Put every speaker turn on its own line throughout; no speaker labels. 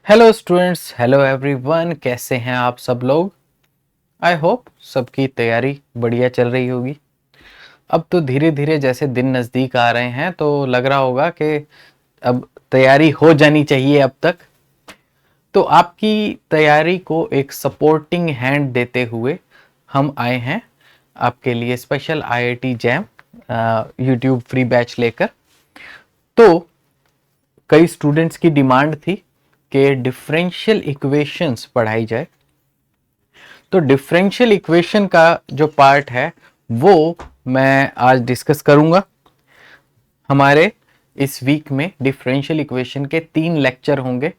Hello students, hello everyone, कैसे हैं आप सब लोग। आई होप सबकी तैयारी बढ़िया चल रही होगी। अब तो धीरे धीरे जैसे दिन नज़दीक आ रहे हैं तो लग रहा होगा कि अब तैयारी हो जानी चाहिए अब तक। तो आपकी तैयारी को एक सपोर्टिंग हैंड देते हुए हम आए हैं आपके लिए special IIT jam YouTube free batch लेकर। तो कई स्टूडेंट्स की डिमांड थी कि डिफरेंशियल इक्वेशंस पढ़ाई जाए। तो डिफरेंशियल इक्वेशन का जो पार्ट है वो मैं आज डिस्कस करूंगा। हमारे इस वीक में डिफरेंशियल इक्वेशन के 3 लेक्चर होंगे,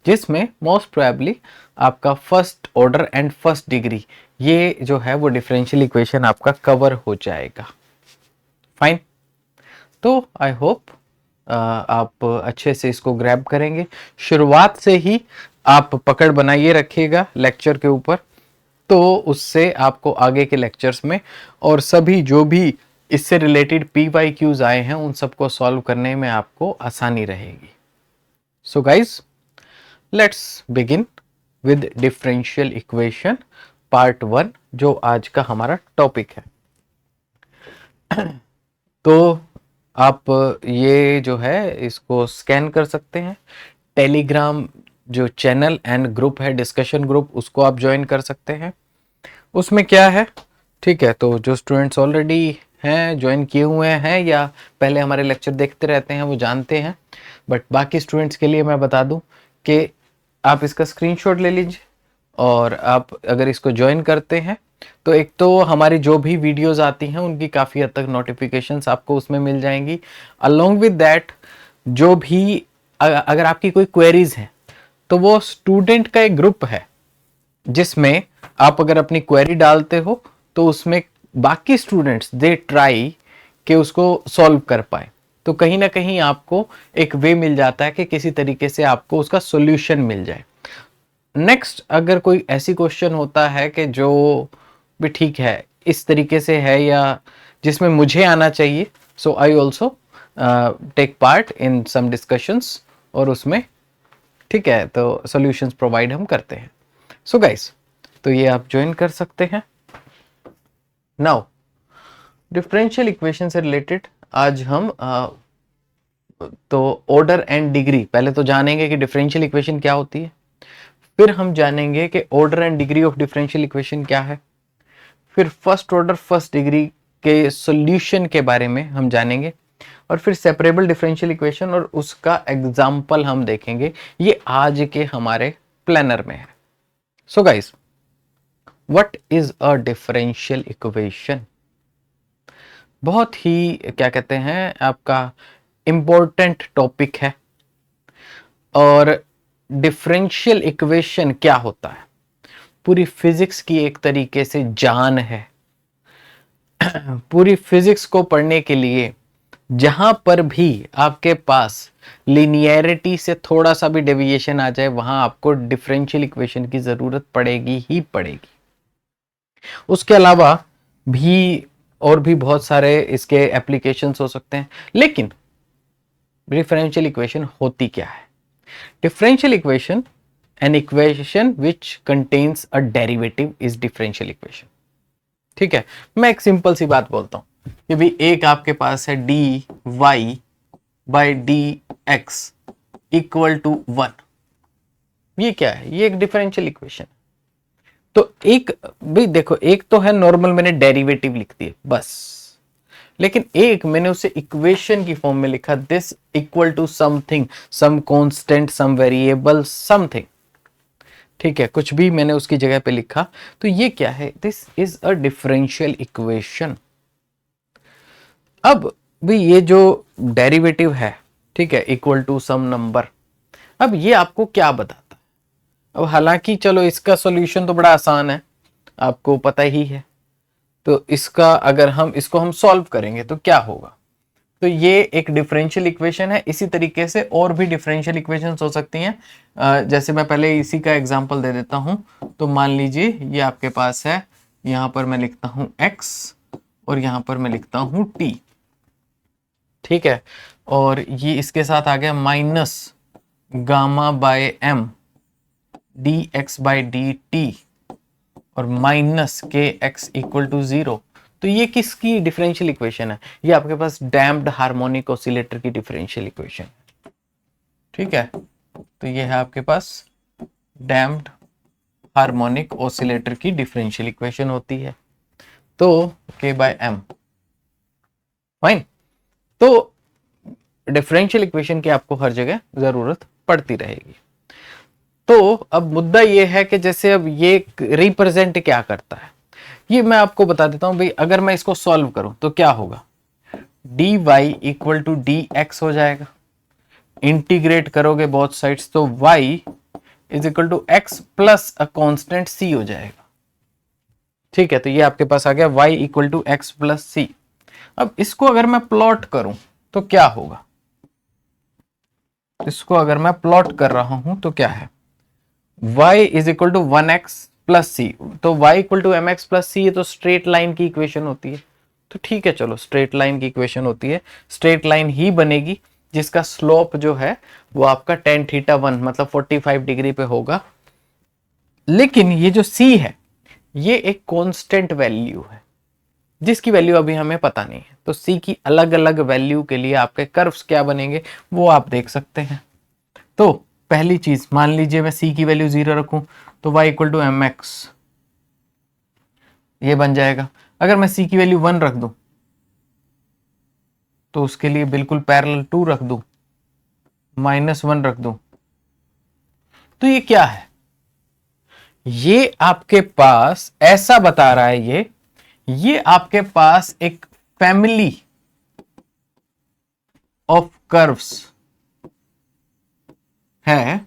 जिसमें मोस्ट प्रोबेबली आपका first order and first degree ये जो है वो डिफरेंशियल इक्वेशन आपका कवर हो जाएगा। फाइन। तो आई होप आप अच्छे से इसको ग्रैब करेंगे। शुरुआत से ही आप पकड़ बनाइए रखिएगा लेक्चर के ऊपर, तो उससे आपको आगे के लेक्चर्स में और सभी जो भी इससे रिलेटेड PYQs आए हैं उन सबको सॉल्व करने में आपको आसानी रहेगी। So guys, let's begin with differential equation part 1, जो आज का हमारा टॉपिक है। तो आप ये जो है इसको स्कैन कर सकते हैं। टेलीग्राम जो चैनल एंड ग्रुप है, डिस्कशन ग्रुप, उसको आप ज्वाइन कर सकते हैं। उसमें क्या है, ठीक है, तो जो स्टूडेंट्स ऑलरेडी हैं, ज्वाइन किए हुए हैं या पहले हमारे लेक्चर देखते रहते हैं वो जानते हैं, बट बाकी स्टूडेंट्स के लिए मैं बता दूं कि आप इसका स्क्रीनशॉट ले लीजिए और आप अगर इसको ज्वाइन करते हैं तो एक तो हमारी जो भी वीडियोस आती हैं उनकी काफ़ी हद तक नोटिफिकेशंस आपको उसमें मिल जाएंगी। अलोंग विद दैट जो भी अगर आपकी कोई क्वेरीज हैं तो वो स्टूडेंट का एक ग्रुप है जिसमें आप अगर अपनी क्वेरी डालते हो तो उसमें बाकी स्टूडेंट्स दे ट्राई कि उसको सॉल्व कर पाए। तो कहीं ना कहीं आपको एक वे मिल जाता है कि किसी तरीके से आपको उसका सॉल्यूशन मिल जाए। नेक्स्ट, अगर कोई ऐसी क्वेश्चन होता है कि जो भी ठीक है इस तरीके से है या जिसमें मुझे आना चाहिए, so I also take part in some discussions और उसमें ठीक है तो सॉल्यूशंस प्रोवाइड हम करते हैं। सो गाइस, तो ये आप ज्वाइन कर सकते हैं। नाउ डिफरेंशियल इक्वेशन से रिलेटेड आज हम तो ऑर्डर एंड डिग्री पहले तो जानेंगे कि डिफरेंशियल इक्वेशन क्या होती है, फिर हम जानेंगे कि order and degree of differential equation क्या है, फिर फर्स्ट ऑर्डर फर्स्ट डिग्री के सॉल्यूशन के बारे में हम जानेंगे, और फिर सेपरेबल डिफरेंशियल इक्वेशन और उसका एग्जाम्पल हम देखेंगे। ये आज के हमारे प्लानर में है। So guys, what is a differential equation? बहुत ही क्या कहते हैं आपका इंपॉर्टेंट टॉपिक है। और डिफरेंशियल इक्वेशन क्या होता है, पूरी फिजिक्स की एक तरीके से जान है। पूरी फिजिक्स को पढ़ने के लिए जहां पर भी आपके पास लिनियरिटी से थोड़ा सा भी डेविएशन आ जाए वहां आपको डिफरेंशियल इक्वेशन की जरूरत पड़ेगी ही पड़ेगी। उसके अलावा भी और भी बहुत सारे इसके एप्लीकेशंस हो सकते हैं, लेकिन डिफरेंशियल इक्वेशन होती क्या है? Differential equation, an equation which contains a derivative is differential equation. ठीक है, मैं एक सिंपल सी बात बोलता हूं कि भाई एक आपके पास है d Y by D x equal to 1। ये क्या है? ये एक डिफरेंशियल इक्वेशन। तो एक भाई देखो, एक तो है नॉर्मल मैंने डेरिवेटिव लिख दिए बस, लेकिन एक मैंने उसे इक्वेशन की फॉर्म में लिखा, this equal to something, some constant, some variable, something. ठीक है, कुछ भी मैंने उसकी जगह पे लिखा। तो ये क्या है? This is a differential equation. अब भी ये जो डेरिवेटिव है, ठीक है, इक्वल टू सम नंबर, अब ये आपको क्या बताता है? अब हालांकि चलो इसका सॉल्यूशन तो बड़ा आसान है, आपको पता ही है। तो इसका अगर हम इसको हम सॉल्व करेंगे तो क्या होगा? तो ये एक डिफरेंशियल इक्वेशन है। इसी तरीके से और भी डिफरेंशियल इक्वेशंस हो सकती हैं। जैसे मैं पहले इसी का एग्जांपल दे देता हूं। तो मान लीजिए ये आपके पास है, यहां पर मैं लिखता हूं x और यहां पर मैं लिखता हूं t। ठीक है, और ये इसके साथ आ गया minus gamma bye m dx/dt और माइनस के एक्स इक्वल टू 0। तो ये किसकी डिफरेंशियल इक्वेशन है? ये आपके पास डैम्प्ड हार्मोनिक ऑसिलेटर की डिफरेंशियल इक्वेशन, ठीक है। तो ये है आपके पास डैम्प्ड हार्मोनिक ऑसिलेटर की डिफरेंशियल इक्वेशन होती है। तो k/m, फाइन। तो डिफरेंशियल इक्वेशन की आपको हर जगह जरूरत पड़ती रहेगी। तो अब मुद्दा ये है कि जैसे अब ये रिप्रेजेंट क्या करता है, ये मैं आपको बता देता हूं भाई। अगर मैं इसको सॉल्व करूं तो क्या होगा, dy इक्वल टू dx हो जाएगा। इंटीग्रेट करोगे बोथ साइड्स तो y is equal to x plus a constant c हो जाएगा, ठीक है। तो ये आपके पास आ गया y equal to X plus C. अब इसको अगर मैं प्लॉट करूं तो क्या होगा, इसको अगर मैं प्लॉट कर रहा हूं तो क्या है, y is equal to 1x plus C. तो y equal to mx plus C, ये तो स्ट्रेट लाइन की इक्वेशन होती है। तो ठीक है, चलो स्ट्रेट लाइन की इक्वेशन होती है, स्ट्रेट लाइन ही बनेगी जिसका स्लोप जो है वो आपका tan θ1 मतलब 45 डिग्री पे होगा। लेकिन ये जो c है ये एक कांस्टेंट वैल्यू है जिसकी वैल्यू अभी हमें पता नहीं है। तो c की अलग अलग वैल्यू के लिए आपके कर्व्स क्या बनेंगे वो आप देख सकते हैं। तो पहली चीज, मान लीजिए मैं c की वैल्यू 0 रखूं तो y इक्वल टू mx ये बन जाएगा। अगर मैं c की वैल्यू 1 रख दूं तो उसके लिए बिल्कुल पैरेलल 2 रख दूं, -1 रख दूं, तो ये क्या है, ये आपके पास ऐसा बता रहा है, ये आपके पास एक फैमिली ऑफ कर्व्स है।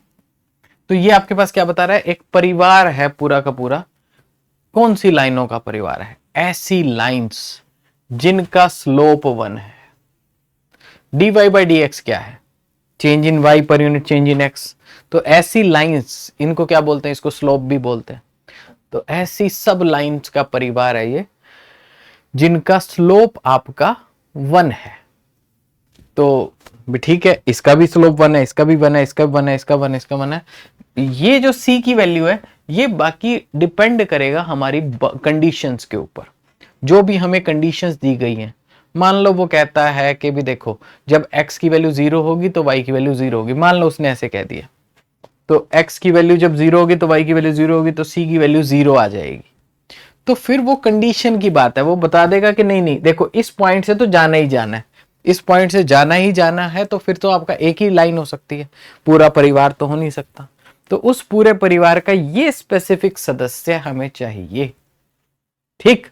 तो ये आपके पास क्या बता रहा है, एक परिवार है पूरा का पूरा। कौन सी लाइनों का परिवार है, ऐसी लाइंस जिनका स्लोप 1 है। dy/dx क्या है, change in y per unit change in x। तो ऐसी लाइंस, इनको क्या बोलते हैं, इसको स्लोप भी बोलते हैं। तो ऐसी सब लाइंस का परिवार है ये जिनका स्लोप आपका 1 है। तो भी ठीक है, इसका भी स्लोप 1 है, इसका भी 1 है, इसका भी 1 है, इसका 1 है, इसका 1 है। ये जो c की वैल्यू है ये बाकी डिपेंड करेगा हमारी कंडीशंस के ऊपर, जो भी हमें कंडीशंस दी गई हैं। मान लो वो कहता है कि भी देखो जब x की वैल्यू 0 होगी तो y की वैल्यू 0 होगी, मान लो उसने ऐसे कह दिया। तो x की वैल्यू जब 0 होगी तो y की वैल्यू 0 होगी, तो c की वैल्यू 0 आ जाएगी। तो फिर वो कंडीशन की बात है, वो बता देगा कि नहीं नहीं देखो इस पॉइंट से तो जाना ही जाना है, इस पॉइंट से जाना ही जाना है। तो फिर तो आपका एक ही लाइन हो सकती है, पूरा परिवार तो हो नहीं सकता। तो उस पूरे परिवार का ये स्पेसिफिक सदस्य हमें चाहिए, ठीक।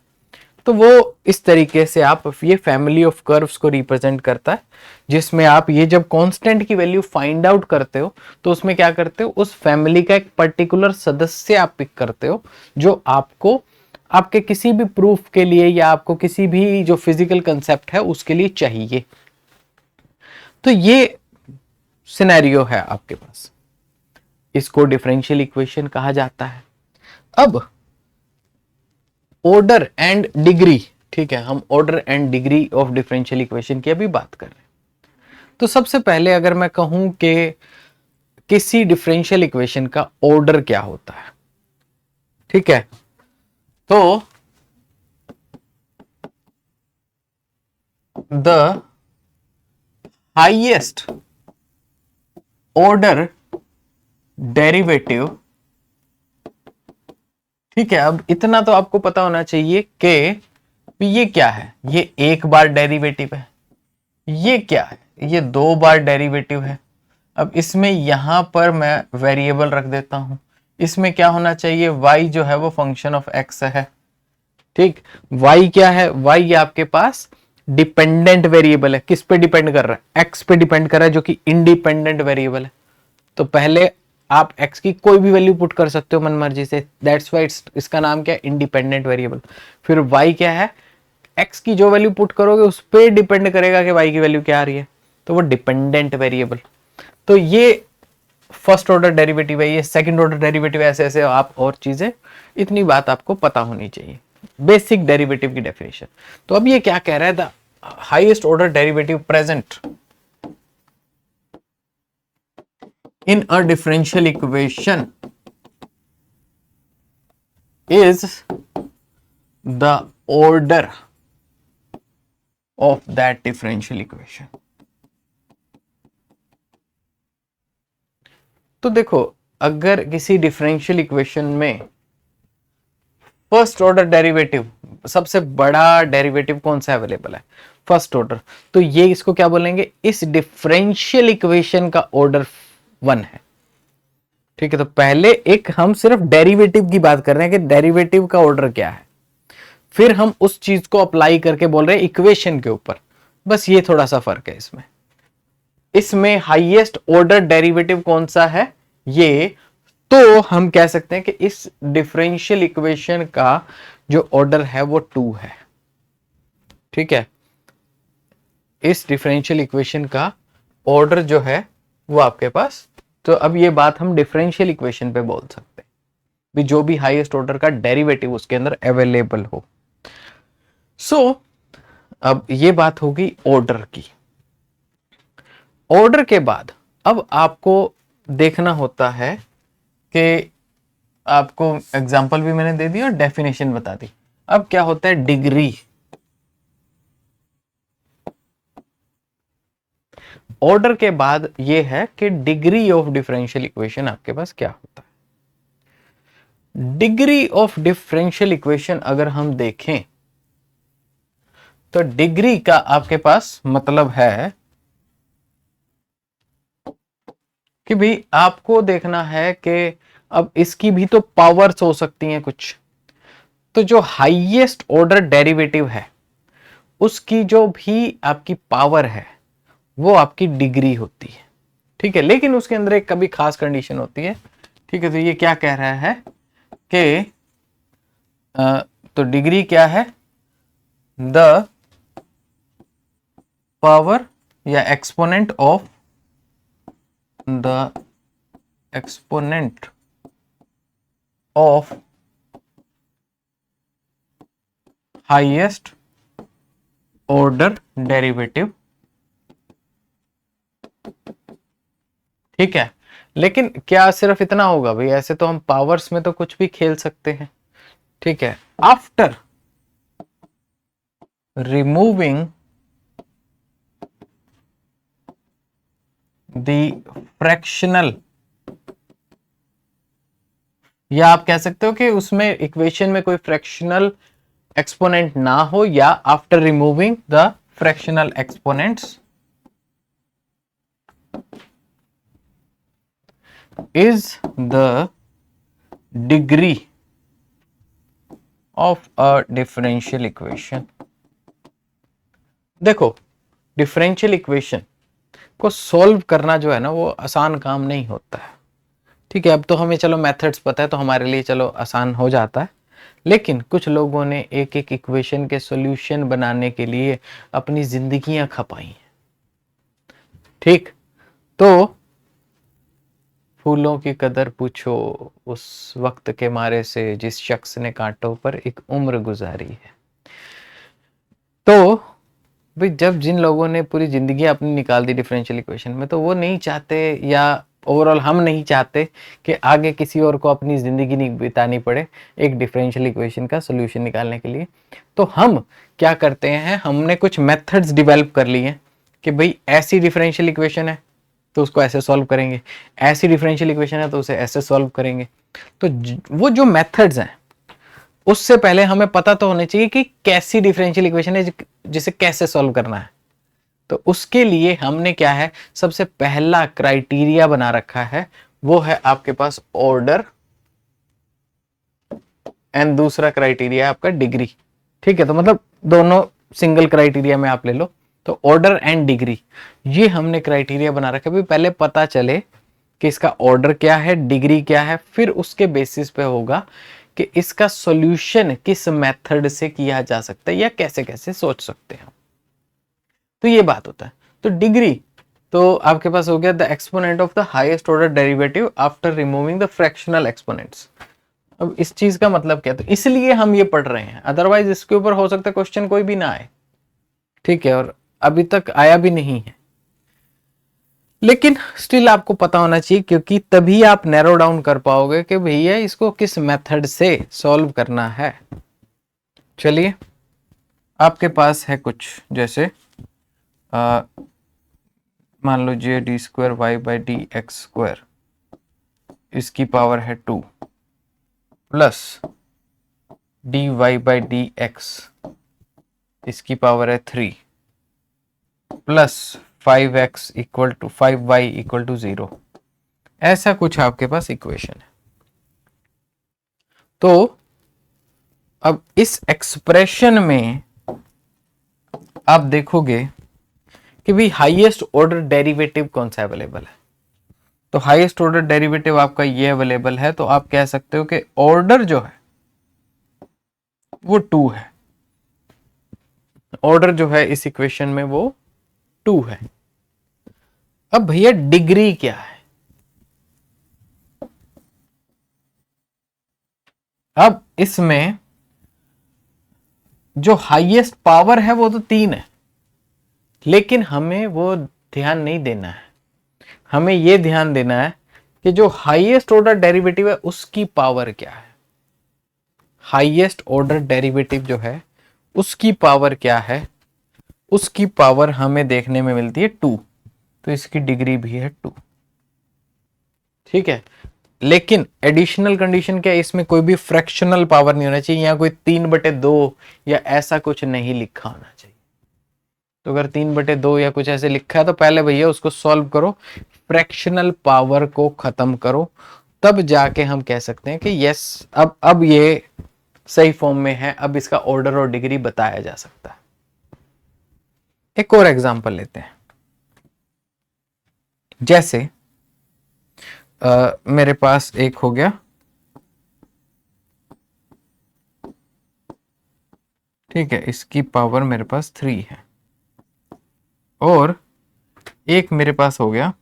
तो वो इस तरीके से आप ये फैमिली ऑफ कर्व्स को रिप्रेजेंट करता है, जिसमें आप ये जब कांस्टेंट की वैल्यू फाइंड आउट करते हो तो उसमें क्या करते हो, उस फैमिली का एक पर्टिकुलर सदस्य आप पिक करते हो जो आपको आपके किसी भी प्रूफ के लिए या आपको किसी भी जो फिजिकल कंसेप्ट है उसके लिए चाहिए। तो ये सिनेरियो है आपके पास, इसको डिफरेंशियल इक्वेशन कहा जाता है। अब ऑर्डर एंड डिग्री, ठीक है, हम order and degree of differential equation की अभी बात कर रहे हैं। तो सबसे पहले अगर मैं कहूं कि किसी डिफरेंशियल इक्वेशन का ऑर्डर क्या होता है, ठीक है, तो द हाईएस्ट ऑर्डर डेरिवेटिव, ठीक है। अब इतना तो आपको पता होना चाहिए कि ये क्या है, ये एक बार डेरिवेटिव है, ये क्या है, ये 2 बार डेरिवेटिव है। अब इसमें यहां पर मैं वेरिएबल रख देता हूं, इसमें क्या होना चाहिए, y जो है वो फंक्शन ऑफ x है, ठीक। y क्या है, y आपके पास डिपेंडेंट वेरिएबल है। किस पे डिपेंड कर रहा है, x पे डिपेंड कर रहा है जो कि इंडिपेंडेंट वेरिएबल है। तो पहले आप x की कोई भी वैल्यू पुट कर सकते हो मन मर्जी से, दैट्स वाई इसका नाम क्या है, इंडिपेंडेंट वेरिएबल। फिर y क्या है, x की जो वैल्यू पुट करोगे उस पे डिपेंड करेगा कि y की वैल्यू क्या आ रही है, तो वो डिपेंडेंट वेरिएबल। तो ये फर्स्ट ऑर्डर डेरिवेटिव है, ये सेकंड ऑर्डर डेरिवेटिव, ऐसे ऐसे आप और चीजें, इतनी बात आपको पता होनी चाहिए, बेसिक डेरिवेटिव की डेफिनेशन। तो अब ये क्या कह रहा है, the highest order derivative present in a differential equation is the order of that differential equation. तो देखो, अगर किसी डिफरेंशियल इक्वेशन में फर्स्ट ऑर्डर डेरिवेटिव, सबसे बड़ा डेरिवेटिव कौन सा अवेलेबल है, फर्स्ट ऑर्डर, तो ये इसको क्या बोलेंगे, इस डिफरेंशियल इक्वेशन का ऑर्डर 1 है। ठीक है, तो पहले एक हम सिर्फ डेरिवेटिव की बात कर रहे हैं कि डेरिवेटिव का ऑर्डर क्या है, फिर हम उस चीज को अप्लाई करके बोल रहे हैं इक्वेशन के ऊपर। बस ये थोड़ा सा फर्क है इसमें। इसमें हाईएस्ट ऑर्डर डेरिवेटिव कौन सा है, ये तो हम कह सकते हैं कि इस डिफरेंशियल इक्वेशन का जो ऑर्डर है वो 2 है। ठीक है, इस डिफरेंशियल इक्वेशन का ऑर्डर जो है वो आपके पास, तो अब ये बात हम डिफरेंशियल इक्वेशन पे बोल सकते हैं भी, जो भी हाईएस्ट ऑर्डर का डेरिवेटिव उसके अंदर अवेलेबल हो। सो अब ये बात होगी ऑर्डर की। ऑर्डर के बाद अब आपको देखना होता है कि आपको एग्जांपल भी मैंने दे दिया और डेफिनेशन बता दी। अब क्या होता है डिग्री। ऑर्डर के बाद ये है कि डिग्री ऑफ डिफरेंशियल इक्वेशन आपके पास क्या होता है। डिग्री ऑफ डिफरेंशियल इक्वेशन अगर हम देखें तो डिग्री का आपके पास मतलब है कि भाई आपको देखना है कि अब इसकी भी तो पावर्स हो सकती हैं कुछ, तो जो हाईएस्ट ऑर्डर डेरिवेटिव है उसकी जो भी आपकी पावर है वो आपकी डिग्री होती है। ठीक है, लेकिन उसके अंदर एक कभी खास कंडीशन होती है। ठीक है, तो ये क्या कह रहा है कि तो डिग्री क्या है, द पावर या exponent of the exponent of highest order derivative. ठीक है, लेकिन क्या सिर्फ इतना होगा भाई, ऐसे तो हम पावर्स में तो कुछ भी खेल सकते हैं। ठीक है, आफ्टर रिमूविंग द फ्रैक्शनल, या आप कह सकते हो कि उसमें इक्वेशन में कोई फ्रैक्शनल एक्सपोनेंट ना हो, या after removing the fractional exponents is the degree of a differential equation। देखो, डिफरेंशियल इक्वेशन को सॉल्व करना जो है ना वो आसान काम नहीं होता है। ठीक है, अब तो हमें चलो मेथड्स पता है तो हमारे लिए चलो आसान हो जाता है, लेकिन कुछ लोगों ने एक एक इक्वेशन के सॉल्यूशन बनाने के लिए अपनी जिंदगियां खपाई हैं। ठीक, तो फूलों की कदर पूछो उस वक्त के मारे से जिस शख्स ने कांटों पर एक उम्र गुजारी है। तो भाई जब जिन लोगों ने पूरी जिंदगी अपनी निकाल दी डिफरेंशियल इक्वेशन में, तो वो नहीं चाहते, या ओवरऑल हम नहीं चाहते कि आगे किसी और को अपनी जिंदगी नहीं बितानी पड़े एक डिफरेंशियल इक्वेशन का सोल्यूशन निकालने के लिए। तो हम क्या करते हैं, हमने कुछ मेथड्स डिवेलप कर ली हैं कि भाई ऐसी डिफरेंशियल इक्वेशन है तो उसको ऐसे सॉल्व करेंगे, ऐसी डिफरेंशियल इक्वेशन है तो उसे ऐसे सॉल्व करेंगे। तो वो जो मेथड्स हैं उससे पहले हमें पता तो होना चाहिए कि कैसी डिफरेंशियल इक्वेशन है जिसे कैसे सॉल्व करना है। तो उसके लिए हमने क्या है, सबसे पहला क्राइटेरिया बना रखा है, वो है आपके पास ऑर्डर, एंड दूसरा क्राइटेरिया है आपका डिग्री। ठीक है, तो मतलब दोनों सिंगल क्राइटेरिया में आप ले लो, तो ऑर्डर एंड डिग्री ये हमने क्राइटेरिया बना रखा है। पहले पता चले कि इसका ऑर्डर क्या है, डिग्री क्या है, फिर उसके बेसिस पे होगा कि इसका सॉल्यूशन किस मेथड से किया जा सकता है या कैसे कैसे सोच सकते हैं। तो ये बात होता है। तो डिग्री तो आपके पास हो गया the exponent of the highest order derivative after removing the fractional exponents. अब इस चीज का मतलब क्या, तो इसलिए हम ये पढ़ रहे हैं, अदरवाइज इसके ऊपर हो सकता है क्वेश्चन कोई भी ना आए। ठीक है, और अभी तक आया भी नहीं है। लेकिन स्टिल आपको पता होना चाहिए, क्योंकि तभी आप नैरो डाउन कर पाओगे कि भैया इसको किस मेथड से सॉल्व करना है। चलिए, आपके पास है कुछ जैसे मान लो D square Y by D X square, इसकी पावर है 2 plus D Y by D X, इसकी पावर है 3 plus 5x equal to 5y equal to 0। ऐसा कुछ आपके पास इक्वेशन है। तो अब इस एक्सप्रेशन में आप देखोगे कि भी हाईएस्ट ऑर्डर डेरिवेटिव कौन सा अवेलेबल है। तो हाईएस्ट ऑर्डर डेरिवेटिव आपका ये अवेलेबल है, तो आप कह सकते हो कि ऑर्डर जो है वो 2 है। ऑर्डर जो है इस इक्वेशन में वो 2 है। अब भैया डिग्री क्या है? अब इसमें जो हाईएस्ट पावर है वो तो 3 है, लेकिन हमें वो ध्यान नहीं देना है। हमें ये ध्यान देना है कि जो हाईएस्ट ऑर्डर डेरिवेटिव है उसकी पावर क्या है। हाईएस्ट ऑर्डर डेरिवेटिव जो है उसकी पावर क्या है? उसकी पावर हमें देखने में मिलती है 2, तो इसकी डिग्री भी है 2। ठीक है, लेकिन एडिशनल कंडीशन क्या है, इसमें कोई भी फ्रैक्शनल पावर नहीं होना चाहिए, या कोई 3/2 या ऐसा कुछ नहीं लिखा होना चाहिए। तो अगर 3/2 या कुछ ऐसे लिखा है तो पहले भैया उसको सॉल्व करो, फ्रैक्शनल पावर को खत्म करो, तब जाके हम कह सकते हैं कि यस अब ये सही फॉर्म में है, अब इसका ऑर्डर और डिग्री बताया जा सकता है। एक और एग्जांपल लेते हैं। जैसे मेरे पास एक हो गया, ठीक है, इसकी पावर मेरे पास 3 है, और एक मेरे पास हो गया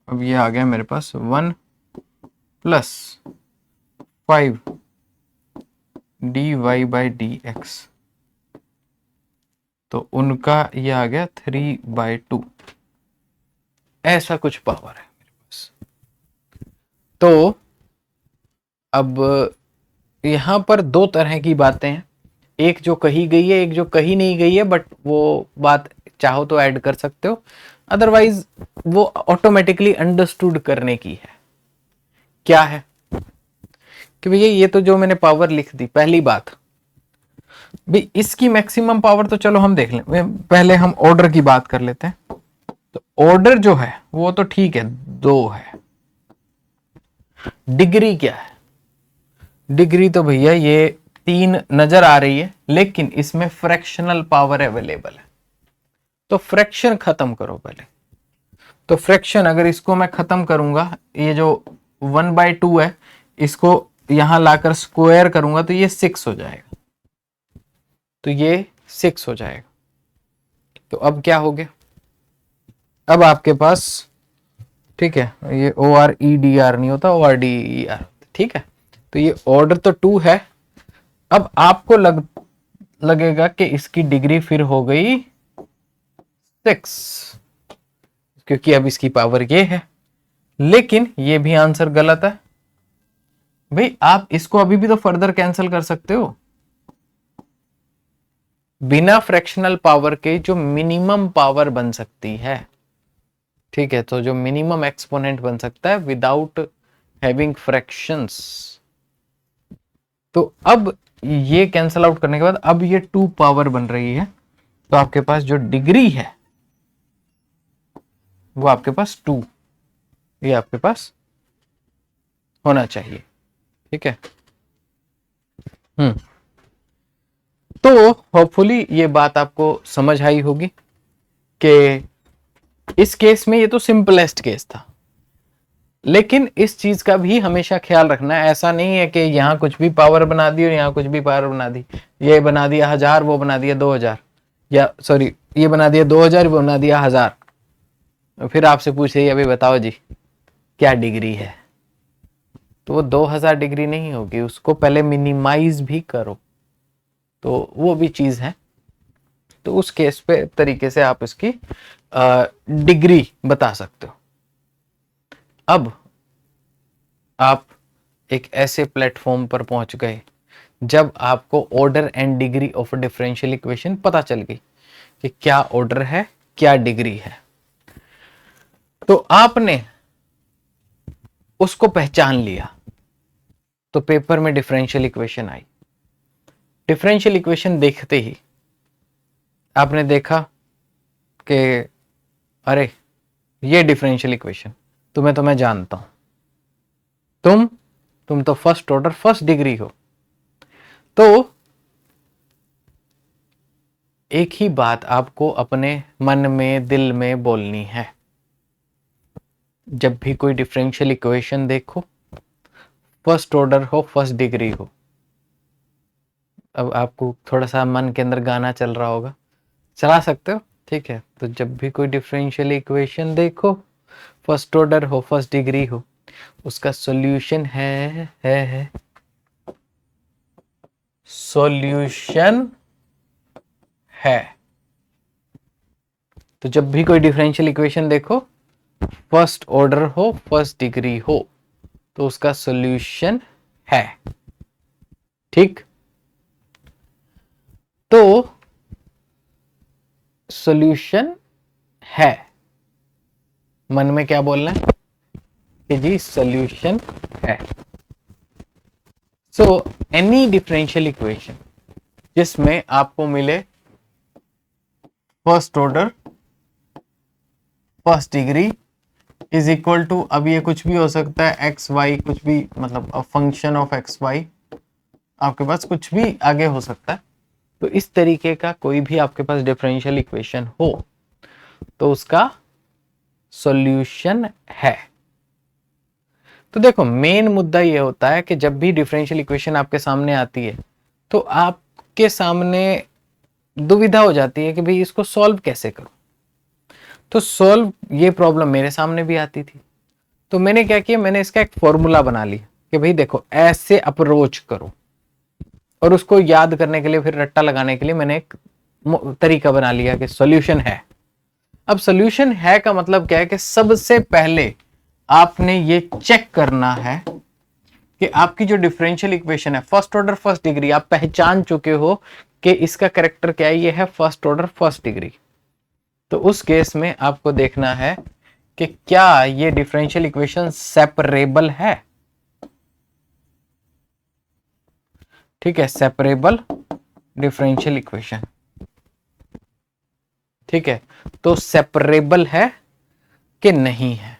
अब ये आ गया मेरे पास 1 plus 5 d Y by D x, तो उनका ये आ गया 3/2। ऐसा कुछ पावर है मेरे पास। तो अब यहां पर 2 तरह की बातें हैं, एक जो कही गई है, एक जो कही नहीं गई है, बट वो बात चाहो तो ऐड कर सकते हो, अदरवाइज वो ऑटोमेटिकली अंडरस्टूड करने की है। क्या है कि भैया ये तो जो मैंने पावर लिख दी, पहली बात भी इसकी मैक्सिमम पावर तो चलो हम देख लें, पहले हम ऑर्डर की बात कर लेते हैं। तो ऑर्डर जो है वो तो ठीक है 2 है। डिग्री क्या है? डिग्री तो भैया ये 3 नजर आ रही है, लेकिन इसमें फ्रैक्शनल पावर अवेलेबल है, तो फ्रैक्शन खत्म करो पहले। तो फ्रैक्शन अगर इसको मैं खत्म करूंगा, ये जो 1/2 है इसको यहां लाकर स्क्वायर करूंगा तो ये 6 हो जाएगा, तो ये 6 हो जाएगा। तो अब क्या हो गया, अब आपके पास, ठीक है, ये OREDR नहीं होता, ORDER, ठीक है। तो ये ऑर्डर तो 2 है। अब आपको लगेगा कि इसकी डिग्री फिर हो गई 6, क्योंकि अब इसकी पावर ये है, लेकिन ये भी आंसर गलत है। भाई आप इसको अभी भी तो फर्दर कैंसिल कर सकते हो। बिना फ्रैक्शनल पावर के जो मिनिमम पावर बन सकती है, ठीक है, तो जो मिनिमम एक्सपोनेंट बन सकता है विदाउट हैविंग फ्रैक्शंस, तो अब ये कैंसिल आउट करने के बाद अब ये 2 पावर बन रही है, तो आपके पास जो डिग्री है वो आपके पास 2, ये आपके पास होना चाहिए। ठीक है, तो होपफुली ये बात आपको समझ आई होगी कि इस केस में ये तो सिंपलेस्ट केस था, लेकिन इस चीज का भी हमेशा ख्याल रखना है। ऐसा नहीं है कि यहां कुछ भी पावर बना दी और यहां कुछ भी पावर बना दी, ये बना दिया 1000, वो बना दिया 2000, या सॉरी ये बना दिया 2000, वो बना दिया 1000, फिर आपसे पूछे अभी बताओ जी क्या डिग्री है, तो वो 2000 डिग्री नहीं होगी, उसको पहले मिनिमाइज भी करो, तो वो भी चीज है। तो उस केस पे तरीके से आप इसकी डिग्री बता सकते हो। अब आप एक ऐसे प्लेटफॉर्म पर पहुंच गए जब आपको order and degree of differential equation पता चल गई कि क्या ऑर्डर है, क्या डिग्री है। तो आपने उसको पहचान लिया, तो पेपर में डिफरेंशियल इक्वेशन आई। डिफरेंशियल इक्वेशन देखते ही आपने देखा कि अरे ये डिफरेंशियल इक्वेशन, तुम्हें तो मैं जानता हूं, तुम तो फर्स्ट ऑर्डर फर्स्ट डिग्री हो। तो एक ही बात आपको अपने मन में, दिल में बोलनी है। जब भी कोई डिफरेंशियल इक्वेशन देखो, फर्स्ट ऑर्डर हो, फर्स्ट डिग्री हो। अब आपको थोड़ा सा मन के अंदर गाना चल रहा होगा, चला सकते हो, ठीक है। तो जब भी कोई डिफरेंशियल इक्वेशन देखो, फर्स्ट ऑर्डर हो, फर्स्ट डिग्री हो, उसका सॉल्यूशन है सॉल्यूशन है। तो जब भी कोई डिफरेंशियल इक्वेशन देखो, फर्स्ट ऑर्डर हो, फर्स्ट डिग्री हो, तो उसका सॉल्यूशन है। ठीक, तो सॉल्यूशन है, मन में क्या बोलना है कि जी सॉल्यूशन है। सो एनी डिफरेंशियल इक्वेशन जिसमें आपको मिले first order first degree is equal to, अब ये कुछ भी हो सकता है, एक्स वाई, कुछ भी, मतलब फंक्शन ऑफ एक्स वाई, आपके पास कुछ भी आगे हो सकता है। तो इस तरीके का कोई भी आपके पास डिफरेंशियल इक्वेशन हो तो उसका सॉल्यूशन है। तो देखो मेन मुद्दा ये होता है कि जब भी डिफरेंशियल इक्वेशन आपके सामने आती है तो आपके सामने दुविधा हो जाती है कि भाई इसको सॉल्व कैसे करूं। तो सॉल्व, ये प्रॉब्लम मेरे सामने भी आती थी। तो मैंने क्या किया, मैंने इसका एक फॉर्मूला बना लिया कि भाई देखो ऐसे अप्रोच करो, और उसको याद करने के लिए, फिर रट्टा लगाने के लिए मैंने एक तरीका बना लिया कि सॉल्यूशन है। अब सॉल्यूशन है का मतलब क्या है कि सबसे पहले आपने ये चेक करना है कि आपकी जो डिफरेंशियल इक्वेशन है फर्स्ट ऑर्डर फर्स्ट डिग्री, आप पहचान चुके हो कि इसका कैरेक्टर क्या है, ये है फर्स्ट ऑर्डर फर्स्ट डिग्री। तो उस केस में आपको देखना है कि क्या ये डिफरेंशियल इक्वेशन सेपरेबल है। ठीक है, सेपरेबल डिफरेंशियल इक्वेशन, ठीक है। तो सेपरेबल है कि नहीं है,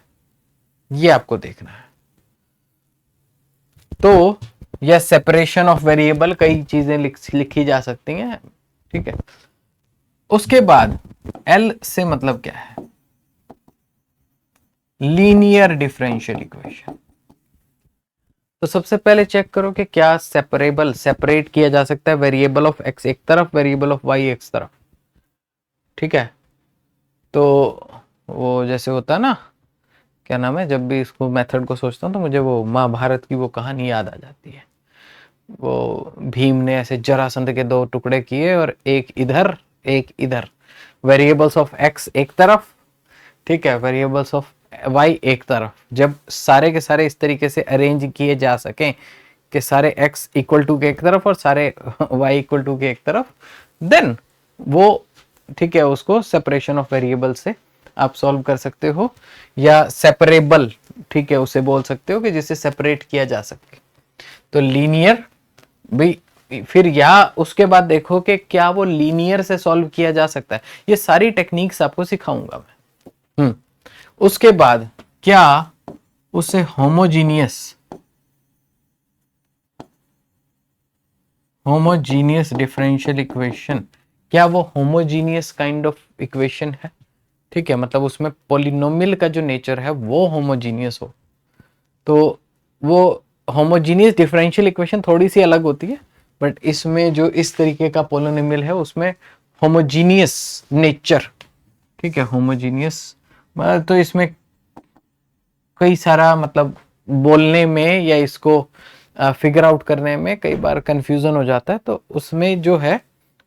ये आपको देखना है। तो यह सेपरेशन ऑफ वेरिएबल, कई चीजें लिखी जा सकती हैं, ठीक है। उसके बाद एल से मतलब क्या है, लीनियर डिफरेंशियल इक्वेशन। तो सबसे पहले चेक करो कि क्या सेपरेबल, सेपरेट किया जा सकता है वेरिएबल ऑफ एक्स एक तरफ, वेरिएबल ऑफ वाई एक तरफ, ठीक है। तो वो जैसे होता है ना, क्या नाम है, जब भी इसको मेथड को सोचता हूँ तो मुझे वो महाभारत की वो कहानी याद आ जाती है। वो भीम ने ऐसे जरासंध के दो टुकड़े किए और एक इधर एक इधर, वेरिएबल्स ऑफ एक्स एक तरफ, ठीक है, वेरिएबल्स ऑफ वाई एक तरफ। जब सारे के सारे इस तरीके से अरेंज किए जा सकें कि सारे x इक्वल टू के एक तरफ और सारे y इक्वल टू के एक तरफ, देन वो, ठीक है, उसको सेपरेशन ऑफ वेरिएबल से आप सॉल्व कर सकते हो, या सेपरेबल, ठीक है, उसे बोल सकते हो कि जिसे सेपरेट किया जा सके। तो लीनियर भी, फिर या उसके बाद देखो कि क्या वो लीनियर से सॉल्व किया जा सकता है। ये सारी टेक्निक्स आपको सिखाऊंगा मैं। उसके बाद क्या उसे होमोजीनियस डिफरेंशियल इक्वेशन, क्या वो होमोजीनियस काइंड ऑफ इक्वेशन है, ठीक है, मतलब उसमें पॉलिनोमियल का जो नेचर है वो होमोजीनियस हो। तो वो होमोजीनियस डिफरेंशियल इक्वेशन थोड़ी सी अलग होती है, बट इसमें जो इस तरीके का पॉलिनोमियल है उसमें होमोजीनियस नेचर, ठीक है, होमोजीनियस, तो इसमें कई सारा, मतलब बोलने में या इसको फिगर आउट करने में कई बार कंफ्यूजन हो जाता है। तो उसमें जो है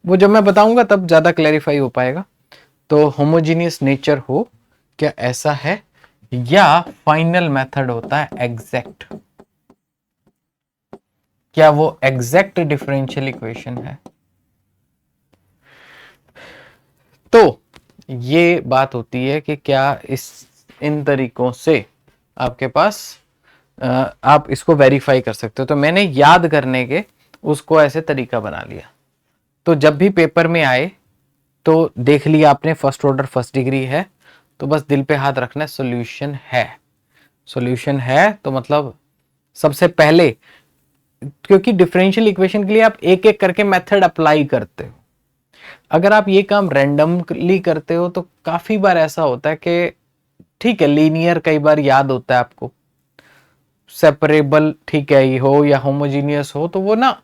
वो जब मैं बताऊंगा तब ज्यादा क्लैरिफाई हो पाएगा। तो होमोजीनियस नेचर हो, क्या ऐसा है, या फाइनल मेथड होता है एग्जैक्ट, क्या वो एग्जैक्ट डिफरेंशियल इक्वेशन है। तो ये बात होती है कि क्या इन तरीकों से आपके पास आप इसको वेरीफाई कर सकते हो। तो मैंने याद करने के उसको ऐसे तरीका बना लिया, तो जब भी पेपर में आए तो देख लिया आपने फर्स्ट ऑर्डर फर्स्ट डिग्री है, तो बस दिल पे हाथ रखना है, सॉल्यूशन है। सॉल्यूशन है तो मतलब सबसे पहले, क्योंकि डिफरेंशियल इक्वेशन के लिए आप एक एक करके मेथड अप्लाई करते हो, अगर आप ये काम रैंडमली करते हो तो काफी बार ऐसा होता है कि ठीक है लीनियर कई बार याद होता है आपको, सेपरेबल ठीक है ये हो या होमोजीनियस हो, तो वो ना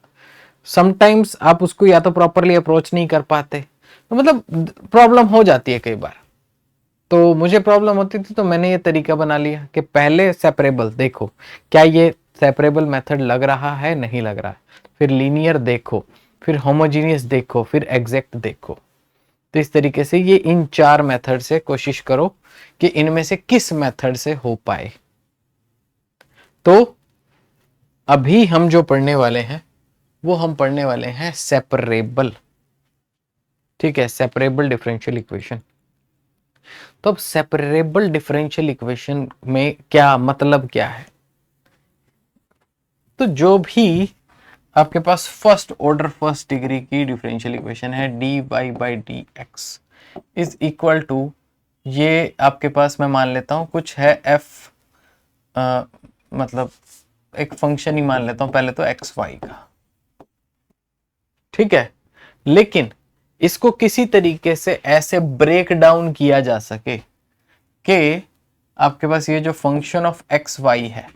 समटाइम्स आप उसको या तो प्रॉपरली अप्रोच नहीं कर पाते, तो मतलब प्रॉब्लम हो जाती है कई बार। तो मुझे प्रॉब्लम होती थी, तो मैंने ये तरीका बना लिया कि पहले सेपरेबल देखो, क्या ये सेपरेबल मेथड लग रहा है, नहीं लग रहा है, फिर लीनियर देखो, फिर होमोजीनियस देखो, फिर एग्जैक्ट देखो। तो इस तरीके से ये इन 4 मेथड से कोशिश करो कि इनमें से किस मेथड से हो पाए। तो अभी हम जो पढ़ने वाले हैं वो हम पढ़ने वाले हैं सेपरेबल, ठीक है, सेपरेबल डिफरेंशियल इक्वेशन। तो अब सेपरेबल डिफरेंशियल इक्वेशन में क्या मतलब क्या है, तो जो भी आपके पास फर्स्ट ऑर्डर फर्स्ट डिग्री की डिफरेंशियल इक्वेशन है dy by D x is equal to, ये आपके पास मैं मान लेता हूं कुछ है f, मतलब एक फंक्शन ही मान लेता हूं पहले तो एक्स वाई का, ठीक है। लेकिन इसको किसी तरीके से ऐसे ब्रेक डाउन किया जा सके कि आपके पास ये जो फंक्शन ऑफ एक्स वाई है,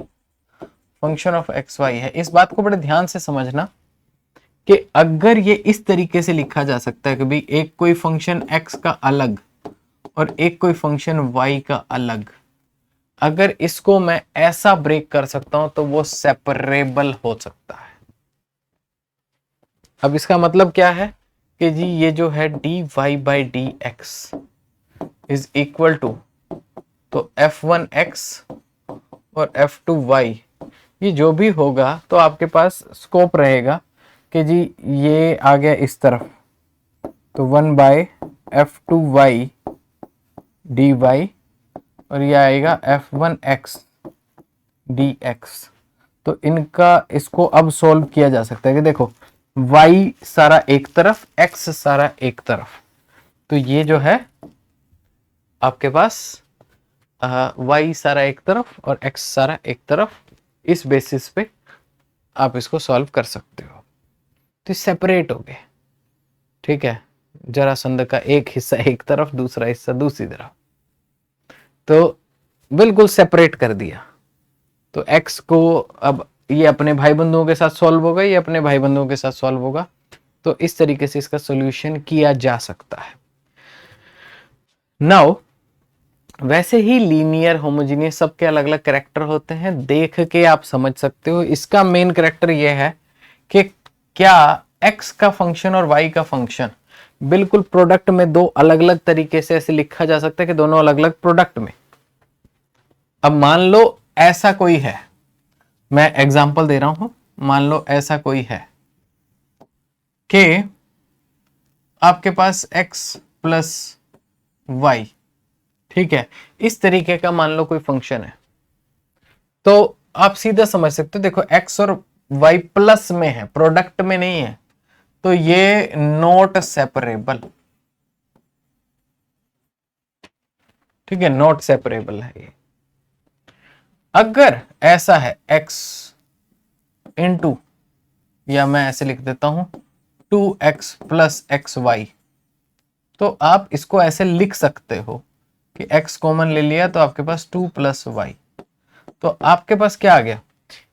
फंक्शन ऑफ एक्स वाई है, इस बात को बड़े ध्यान से समझना कि अगर ये इस तरीके से लिखा जा सकता है कि भाई एक कोई फंक्शन एक्स का अलग और एक कोई फंक्शन वाई का अलग, अगर इसको मैं ऐसा ब्रेक कर सकता हूं तो वो सेपरेबल हो सकता है। अब इसका मतलब क्या है कि जी ये जो है d Y by D x is equal to, तो f1 x और f2 y, ये जो भी होगा तो आपके पास स्कोप रहेगा कि जी ये आ गया इस तरफ, तो 1 बाय f2y dy और ये आएगा f1 x dx। तो इनका इसको अब सॉल्व किया जा सकता है कि देखो y सारा एक तरफ, x सारा एक तरफ, तो ये जो है आपके पास y सारा एक तरफ और x सारा एक तरफ, इस बेसिस पे आप इसको सॉल्व कर सकते हो। तो सेपरेट हो गए, ठीक है, जरासंध का एक हिस्सा एक तरफ, दूसरा हिस्सा दूसरी तरफ, तो बिल्कुल सेपरेट कर दिया। तो x को अब ये अपने भाई बंधुओं के साथ सॉल्व होगा, ये अपने भाई बंधुओं के साथ सॉल्व होगा, तो इस तरीके से इसका सॉल्यूशन किया जा सकता है। नाउ वैसे ही लीनियर होमोजीनियस सबके अलग अलग कैरेक्टर होते हैं, देख के आप समझ सकते हो। इसका मेन कैरेक्टर यह है कि क्या x का फंक्शन और y का फंक्शन बिल्कुल प्रोडक्ट में दो अलग अलग तरीके से ऐसे लिखा जा सकता है कि दोनों अलग अलग प्रोडक्ट में। अब मान लो ऐसा कोई है, मैं एग्जांपल दे रहा हूं, मान लो ऐसा कोई है कि आपके पास x प्लस वाई, ठीक है, इस तरीके का मान लो कोई फंक्शन है, तो आप सीधा समझ सकते हो, देखो x और y प्लस में है, प्रोडक्ट में नहीं है, तो ये नॉट सेपरेबल, ठीक है, नॉट सेपरेबल है ये। अगर ऐसा है x इंटू, या मैं ऐसे लिख देता हूं 2x प्लस एक्स वाई, तो आप इसको ऐसे लिख सकते हो कि x कॉमन ले लिया तो आपके पास 2 प्लस वाई, तो आपके पास क्या आ गया,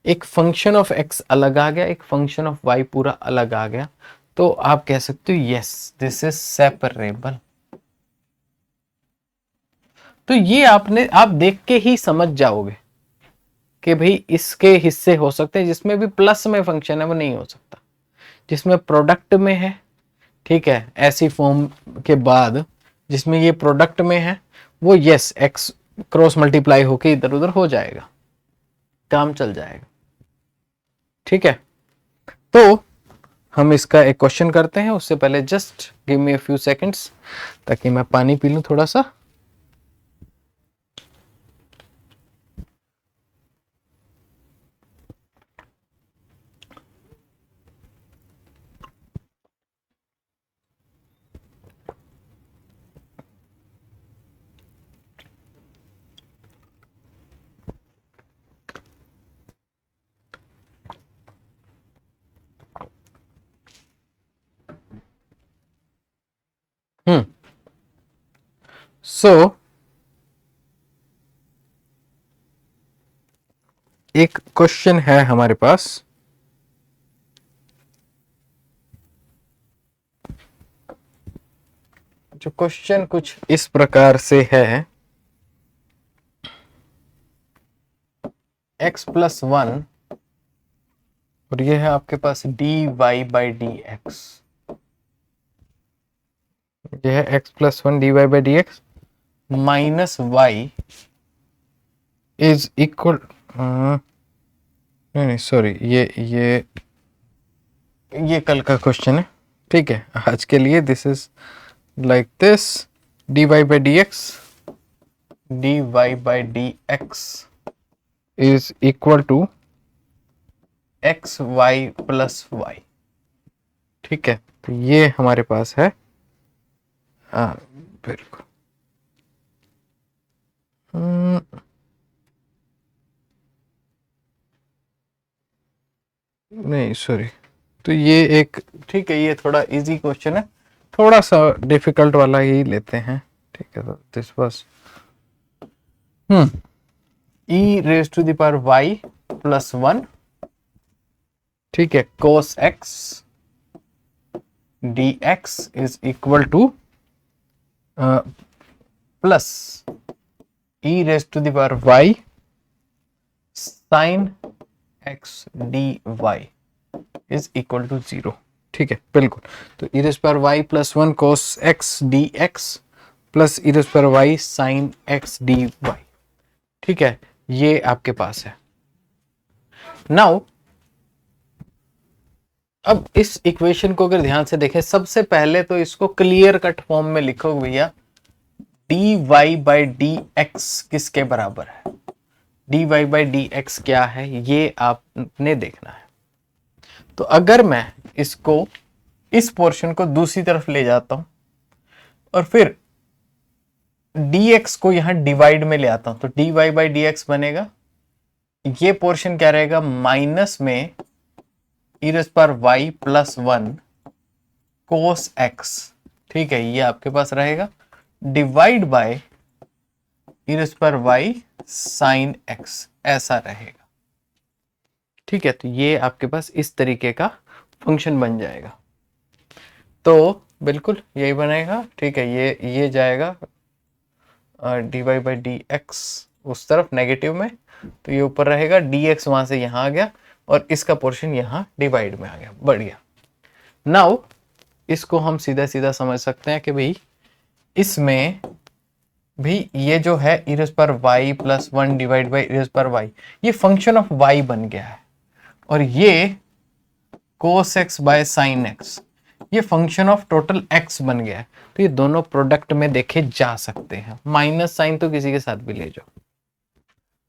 एक फंक्शन ऑफ x अलग आ गया, एक फंक्शन ऑफ y पूरा अलग आ गया, तो आप कह सकते हो यस दिस इज सेपरेबल। तो ये आप देख के ही समझ जाओगे कि भाई इसके हिस्से हो सकते हैं, जिसमें भी प्लस में फंक्शन है वो नहीं हो सकता, जिसमें प्रोडक्ट में है, ठीक है, ऐसी फॉर्म के बाद जिसमें ये प्रोडक्ट में है, वो यस एक्स क्रॉस मल्टीप्लाई होके इधर उधर हो जाएगा, काम चल जाएगा। ठीक है, तो हम इसका एक क्वेश्चन करते हैं। उससे पहले just give me a few seconds ताकि मैं पानी पी लूं थोड़ा सा। सो एक क्वेश्चन है हमारे पास, जो क्वेश्चन कुछ इस प्रकार से है, x+1 और ये है आपके पास dy/dx, ये है x+1 dy/dx minus y is equal, नहीं सॉरी, ये कल का क्वेश्चन है। ठीक है, आज के लिए this is like this, dy/dx is equal to xy+y। ठीक है, तो ये हमारे पास है, बिल्कुल नहीं सॉरी, तो ये एक, ठीक है, ये थोड़ा इजी क्वेश्चन है, थोड़ा सा डिफिकल्ट वाला ही लेते हैं। ठीक है, तो दिस वाज e⁻y+1, ठीक है, cos x dx is equal to plus e⁻y sin x dy is equal to 0। ठीक है, बिल्कुल, तो e⁻y+1 cos x dx plus e⁻y sin x dy। ठीक है, ये आपके पास है। नाउ अब इस इक्वेशन को अगर ध्यान से देखें, सबसे पहले तो इसको क्लियर कट फॉर्म में लिखो भैया, dy/dx किसके बराबर है, dy/dx क्या है, ये आपने देखना है। तो अगर मैं इसको, इस पोर्शन को दूसरी तरफ ले जाता हूं और फिर dx को यहां डिवाइड में ले आता हूं, तो dy/dx बनेगा, ये पोर्शन क्या रहेगा, माइनस में e⁻y+1 cos x। ठीक है, ये आपके पास रहेगा, divide by e⁻y sin x, ऐसा रहेगा। ठीक है, तो ये आपके पास इस तरीके का फंक्शन बन जाएगा, तो बिल्कुल यही बनेगा। ठीक है, ये जाएगा dy/dx उस तरफ नेगेटिव में, तो ये ऊपर रहेगा, dx वहां से यहां आ गया और इसका पोर्शन यहां डिवाइड में आ गया। बढ़िया, नाउ इसको हम सीधा सीधा समझ सकते हैं कि भाई इसमें भी ये जो है e⁻y+1 डिवाइड बाई e⁻y, ये फंक्शन ऑफ y बन गया है, और ये cos x by sin x ये फंक्शन ऑफ टोटल x बन गया है। तो ये दोनों प्रोडक्ट में देखे जा सकते हैं, माइनस साइन तो किसी के साथ भी ले जाओ।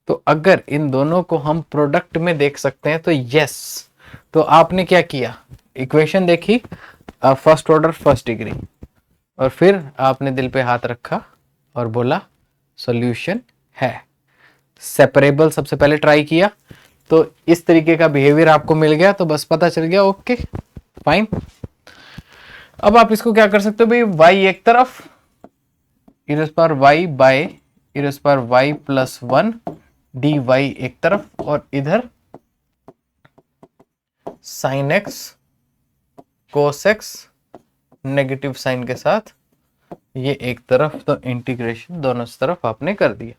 तो अगर इन दोनों को हम प्रोडक्ट में देख सकते हैं तो यस, तो आपने क्या किया, इक्वेशन देखी फर्स्ट ऑर्डर फर्स्ट डिग्री, और फिर आपने दिल पे हाथ रखा और बोला सॉल्यूशन है। सेपरेबल सबसे पहले ट्राई किया, तो इस तरीके का बिहेवियर आपको मिल गया, तो बस पता चल गया, ओके फाइन। अब आप इसको क्या कर सकते हो भाई, y एक तरफ e⁻y बाय e⁻y+1 dy एक तरफ, और इधर sin x cos x negative sine के साथ ये एक तरफ, तो इंटीग्रेशन दोनों तरफ आपने कर दिया,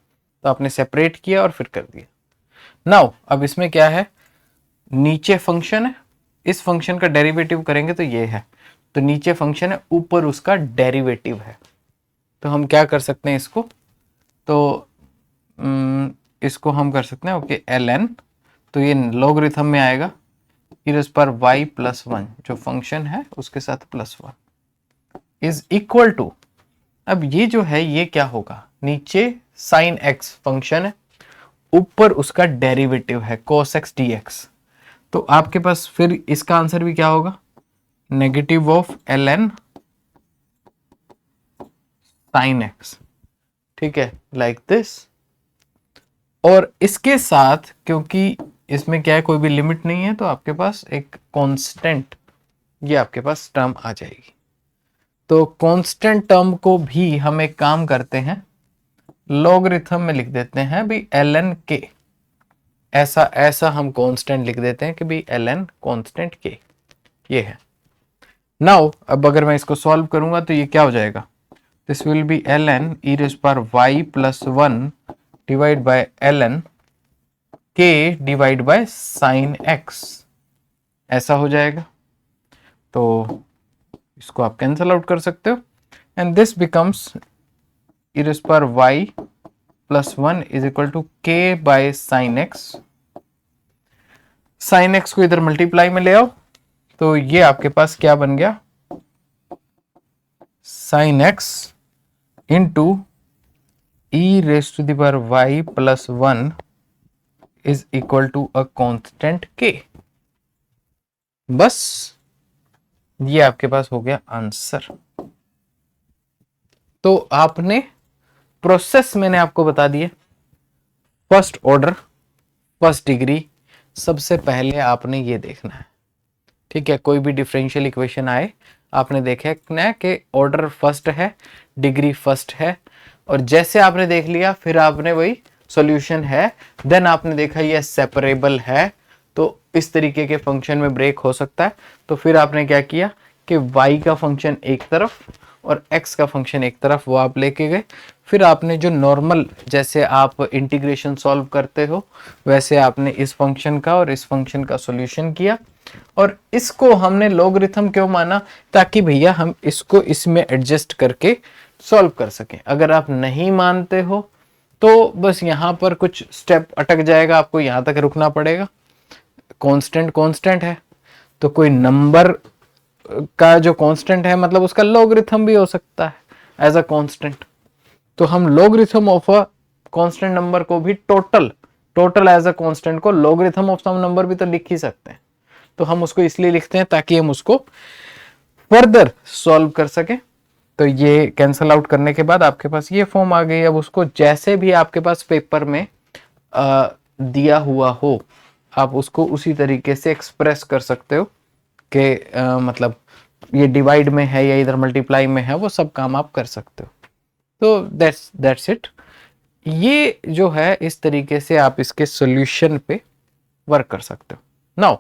तो आपने सेपरेट किया और फिर कर दिया। नाउ अब इसमें क्या है, नीचे फंक्शन है, इस फंक्शन का डेरिवेटिव करेंगे तो ये है, तो नीचे फंक्शन है, ऊपर उसका डेरिवेटिव है। तो हम क्या कर सकते हैं इसको, तो इसको हम कर सकते हैं ओके ln, तो ये लॉगरिथम में आएगा e रेज़ पर y प्लस 1 जो फंक्शन है उसके साथ प्लस 1 इज इक्वल टू, अब ये जो है ये क्या होगा, नीचे sin x फंक्शन है, ऊपर उसका डेरिवेटिव है cos x dx। तो आपके पास फिर इसका आंसर भी क्या होगा, negative of ln sin x, ठीक है, लाइक दिस। और इसके साथ क्योंकि इसमें क्या है, कोई भी लिमिट नहीं है, तो आपके पास एक कांस्टेंट ये आपके पास टर्म आ जाएगी। तो कांस्टेंट टर्म को भी हम एक काम करते हैं, लॉगरिथम में लिख देते हैं भी ln k, ऐसा हम कांस्टेंट लिख देते हैं कि भी ln कांस्टेंट k ये है। नाउ अब अगर मैं इसको सॉल्व करूंगा तो ये क्या हो जाएगा, this will be ln e raise पर y plus 1 divide by ln k divide by sine x, ऐसा हो जाएगा। तो इसको आप कैंसल आउट कर सकते हो and this becomes e raise पर y plus 1 is equal to k by sine x। Sine x को इधर मल्टीप्लाई में ले आओ, तो ये आपके पास क्या बन गया, sine x into e raise to the power y plus 1 is equal to a constant k। बस ये आपके पास हो गया आंसर। तो आपने प्रोसेस मैंने आपको बता दिए, फर्स्ट ऑर्डर फर्स्ट डिग्री, सबसे पहले आपने ये देखना है, ठीक है। कोई भी डिफरेंशियल इक्वेशन आए आपने देखना कि ऑर्डर फर्स्ट है, डिग्री फर्स्ट है, और जैसे आपने देख लिया फिर आपने वही सॉल्यूशन है, देन आपने देखा ये सेपरेबल है, तो इस तरीके के फंक्शन में ब्रेक हो सकता है। तो फिर आपने क्या किया कि y का फंक्शन एक तरफ और x का फंक्शन एक तरफ, वो आप लेके गए। फिर आपने जो नॉर्मल जैसे आप इंटीग्रेशन सॉल्व करते हो वैसे आपने इस फंक्शन का और इस फंक्शन का सॉल्यूशन किया, और इसको हमने लॉगरिथम क्यों माना, ताकि भैया हम इसको इसमें एडजस्ट करके सॉल्व कर सकें। अगर आप नहीं मानते हो तो बस यहाँ पर कुछ स्टेप अटक जाएगा, आपको यहाँ तक रुकना पड़ेगा। कांस्टेंट कांस्टेंट है, तो कोई नंबर का जो कांस्टेंट है मतलब उसका लॉगरिथम भी हो सकता है एज अ कांस्टेंट। तो हम logarithm of a constant number को भी टोटल एज अ कांस्टेंट को लॉगरिथम ऑफ सम नंबर भी तो लिख ही सकते हैं। तो हम उसको इसलिए लिखते हैं ताकि हम उसको फर्दर सॉल्व कर सकें। तो ये कैंसल आउट करने के बाद आपके पास ये फॉर्म आ गई। अब उसको जैसे भी आपके पास पेपर में दिया हुआ हो आप उसको उसी तरीके से एक्सप्रेस कर सकते हो कि मतलब ये डिवाइड में है या इधर मल्टीप्लाई में है, वो सब काम आप कर सकते हो। तो दैट्स इट। ये जो है इस तरीके से आप इसके सॉल्यूशन पे वर्क कर सकते हो। नाउ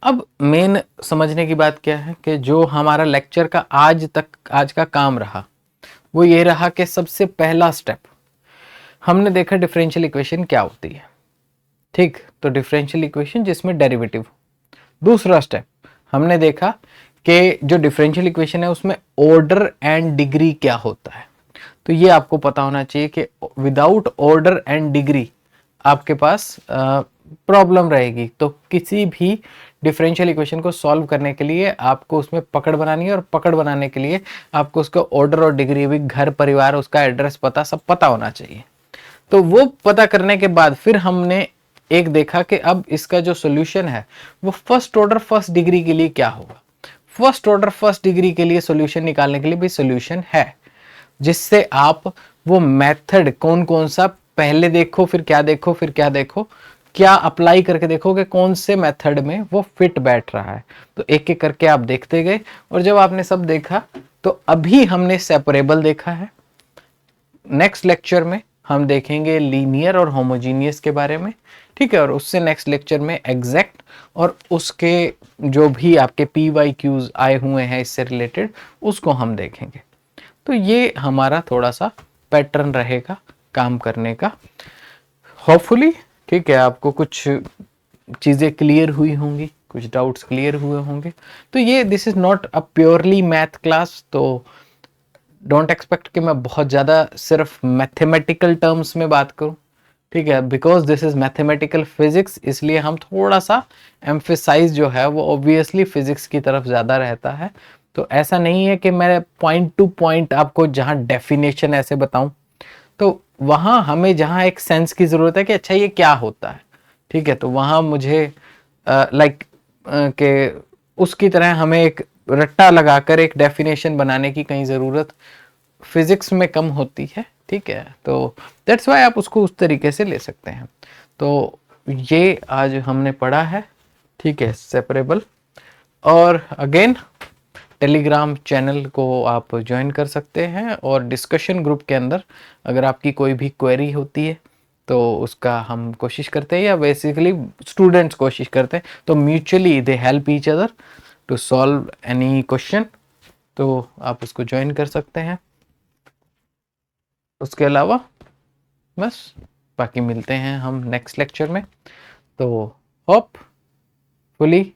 अब मेन समझने की बात क्या है कि जो हमारा लेक्चर का आज का काम रहा वो ये रहा कि सबसे पहला स्टेप हमने देखा डिफरेंशियल इक्वेशन क्या होती है, ठीक। तो डिफरेंशियल इक्वेशन जिसमें डेरिवेटिव। दूसरा स्टेप हमने देखा कि जो डिफरेंशियल इक्वेशन है उसमें ऑर्डर एंड डिग्री क्या होता है। तो ये आपको पता होना चाहिए कि विदाउट ऑर्डर एंड डिग्री आपके पास प्रॉब्लम रहेगी। तो किसी भी डिफरेंशियल इक्वेशन को सॉल्व करने के लिए आपको उसमें पकड़ बनानी है, और पकड़ बनाने के लिए आपको उसका ऑर्डर और डिग्री भी, घर परिवार, उसका एड्रेस पता सब पता होना चाहिए। तो वो पता करने के बाद फिर हमने एक देखा कि अब इसका जो सॉल्यूशन है वो फर्स्ट ऑर्डर फर्स्ट डिग्री के लिए क्या होगा। फर्स्ट ऑर्डर फर्स्ट डिग्री के लिए सॉल्यूशन निकालने के लिए भी सॉल्यूशन है, जिससे आप वो मेथड कौन कौन सा पहले देखो फिर क्या देखो फिर क्या देखो, क्या अप्लाई करके देखो कि कौन से मेथड में वो फिट बैठ रहा है। तो एक एक करके आप देखते गए, और जब आपने सब देखा तो अभी हमने सेपरेबल देखा है। नेक्स्ट लेक्चर में हम देखेंगे लीनियर और होमोजीनियस के बारे में, ठीक है। और उससे नेक्स्ट लेक्चर में एग्जैक्ट और उसके जो भी आपके PYQs आए हुए हैं इससे रिलेटेड उसको हम देखेंगे। तो ये हमारा थोड़ा सा पैटर्न रहेगा काम करने का, होपफुली, ठीक है। आपको कुछ चीज़ें क्लियर हुई होंगी। कुछ डाउट्स क्लियर हुए होंगे। तो ये this is not a purely math class, तो डोंट एक्सपेक्ट कि मैं बहुत ज़्यादा सिर्फ मैथमेटिकल टर्म्स में बात करूं, ठीक है, because this is mathematical physics, इसलिए हम थोड़ा सा एम्फेसाइज जो है वो ऑब्वियसली फिजिक्स की तरफ ज़्यादा रहता है। तो ऐसा नहीं है कि मैं पॉइंट टू पॉइंट आपको जहाँ डेफिनेशन ऐसे बताऊं, तो वहाँ हमें जहाँ एक सेंस की ज़रूरत है कि अच्छा ये क्या होता है, ठीक है, तो वहाँ मुझे लाइक के उसकी तरह हमें एक रट्टा लगाकर एक डेफिनेशन बनाने की कहीं ज़रूरत फिजिक्स में कम होती है, ठीक है, तो दैट्स वाई आप उसको उस तरीके से ले सकते हैं। तो ये आज हमने पढ़ा है, ठीक है, सेपरेबल। और अगेन टेलीग्राम चैनल को आप ज्वाइन कर सकते हैं, और डिस्कशन ग्रुप के अंदर अगर आपकी कोई भी क्वेरी होती है तो उसका हम कोशिश करते हैं, या बेसिकली स्टूडेंट्स कोशिश करते हैं, तो mutually they help each other to solve any question, तो आप उसको ज्वाइन कर सकते हैं। उसके अलावा बस बाकी मिलते हैं हम नेक्स्ट लेक्चर में। तो होपफुली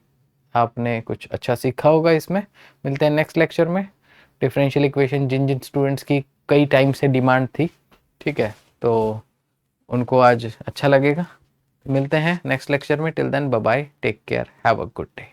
आपने कुछ अच्छा सीखा होगा इसमें। मिलते हैं नेक्स्ट लेक्चर में। डिफरेंशियल इक्वेशन जिन जिन स्टूडेंट्स की कई टाइम से डिमांड थी, ठीक है, तो उनको आज अच्छा लगेगा। मिलते हैं नेक्स्ट लेक्चर में। Till then bye bye, take care, have a good day.